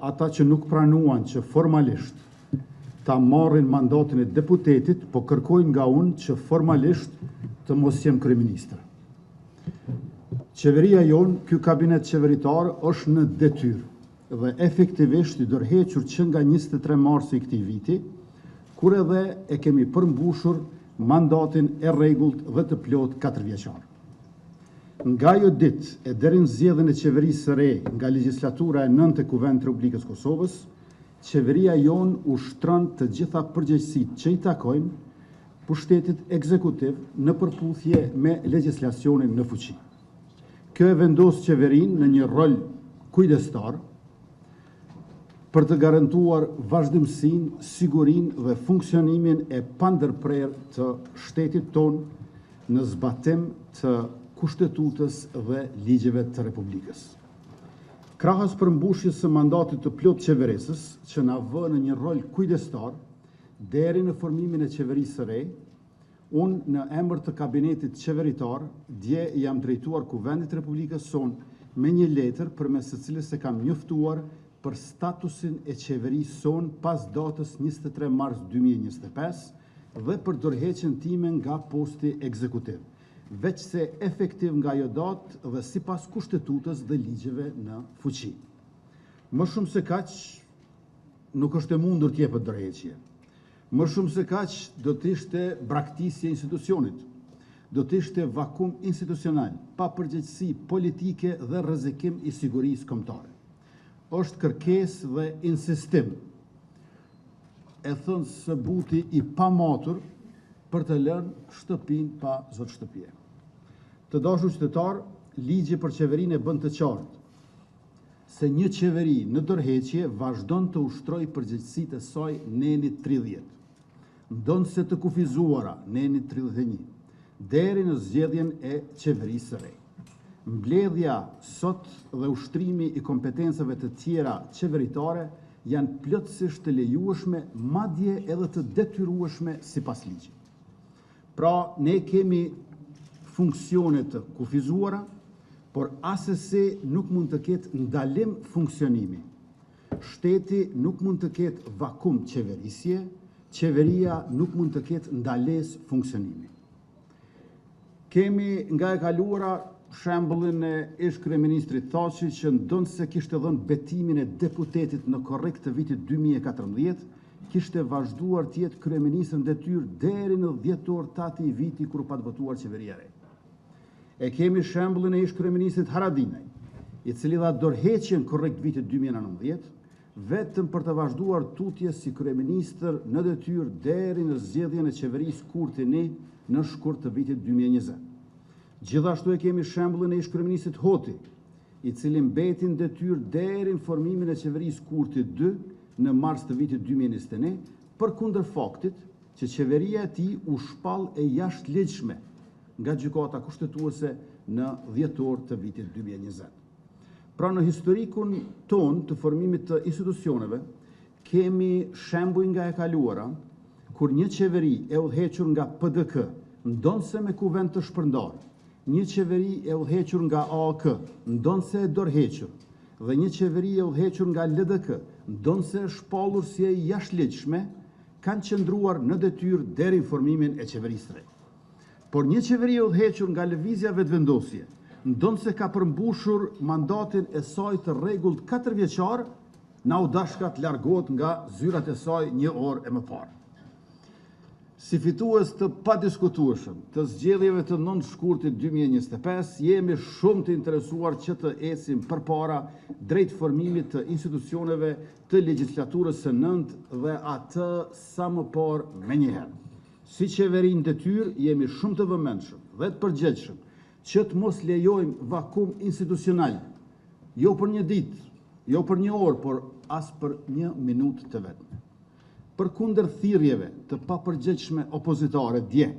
ata që nuk pranuan që formalisht ta marrin mandatin e deputetit, po kërkojnë nga unë që formalisht të mos jem kryeministër. Qeveria jonë, ky kabinet qeveritar, është në detyrë dhe efektivisht i dërhequr që nga 23 marsi i këtij viti, kur edhe e kemi përmbushur mandatin e rregullt dhe të plot 4 vjeçar. Nga ajo ditë e deri në zgjedhjen e qeverisë së re nga legjislatura e 9 e Kuvendit të Republikës Kosovës, qeveria jonë ushtron të gjitha përgjegjësitë që i takojnë pushtetit ekzekutiv në përputhje me legjislacionin në fuqi. Kjo e vendos qeverinë në një rol kujdestar për të garantuar vazhdimsinë, sigurinë dhe funksionimin e pandërprerë të shtetit tonë në zbatim të kushtetutës dhe ligjeve të Republikës. Krahas përmbushjes së mandatit të plot qeverisës, që na vë në një rol kujdestar deri në formimin e qeverisë së re, unë në emër të kabinetit qeveritar dje jam drejtuar Kuvendit të Republikës sonë me një letër përmes së cilës e kam njoftuar për statusin e qeverisë sonë pas datës 23 mars 2025 dhe për dorëheqjen time nga posti ekzekutiv, veç se efektiv nga ajo datë dhe sipas kushtetutës dhe ligjeve në fuqi. Më shumë se kaq nuk është e mundur të jepet dorëheqje. Më shumë se kaq do të ishte braktisje institucionit, do të ishte vakum institucional, pa përgjegjësi politike dhe rrezikim i sigurisë kombëtare. Është kërkesë dhe insistim, e thënë së buti i pamatur, për të lënë shtëpinë pa zot shtëpie. Të dashur qytetar, ligji për qeverinë e bën të qartë se një qeveri në dorëheqje vazhdon të ushtrojë përgjegjësitë e saj në enit 30, ndonse të kufizuara në enit 31, deri në zgjedhjen e qeverisë së re. Mbledhja sot dhe ushtrimi i kompetencave të tjera qeveritare janë plotësisht të lejueshme, madje edhe të detyrueshme sipas ligjit. Pra, ne kemi funksione të kufizuara, por asesi nuk mund të ketë ndalim funksionimi. Shteti nuk mund të ketë vakum qeverisje, qeveria nuk mund të ketë ndalesë funksionimi. Kemi nga e kaluara shembullin e ish kryeministrit Thaçi që ndonse kishte dhënë betimin e deputetit në korrekt të vitit 2014, kishte vazhduar të jetë kryeministër në detyrë deri në dhjetor të atij viti kur u pat votuar qeveria e re. E kemi shembullin e ish kryeministrit Haradinaj, i cili dha dorëheqjen korrekt vitit 2019, vetëm për të vazhduar tutje si kryeministër në detyrë deri në zgjedhjen e qeverisë Kurti 1 në shkurt të vitit 2020. Gjithashtu e kemi shembullin e ish kryeministrit Hoti, i cili mbeti në detyrë deri në formimin e qeverisë Kurti 2 në mars të vitit 2021, përkundër faktit që qeveria e tij u shpall e jashtëligjshme nga gjykata kushtetuese në dhjetor të vitit 2020. Pra në historikun ton të formimit të institucioneve, kemi shembuj nga e kaluara, kur një qeveri e udhëhequr nga PDK, ndonse me kuvend të shpërndarë, një qeveri e udhëhequr nga AAK, ndonse e dorëhequr, dhe një qeveri e udhëhequr nga LDK, ndonse e shpallur si e jashtëligjshme, kanë qëndruar në detyrë deri në formimin e qeverisë së re. Por një qeveri e udhëhequr nga lëvizja vetëvendosje, ndonse ka përmbushur mandatin e saj të rregullt 4 vjeçar, na u dashka të largohet nga zyrat e saj një orë e më parë. Si fitues të padiskutueshëm të zgjedhjeve të 9 shkurtit 2025, jemi shumë të interesuar që të ecim përpara drejt formimit të institucioneve të legjislaturës së 9 dhe atë sa më parë menjëherë. Si qeveri në detyrë, jemi shumë të vëmendshëm dhe të përgjegjshëm që të mos lejojmë vakum institucional, jo për një ditë, jo për një orë, por as për një minutë të vetme. Përkundër thirrjeve të papërgjegjshme opozitare dje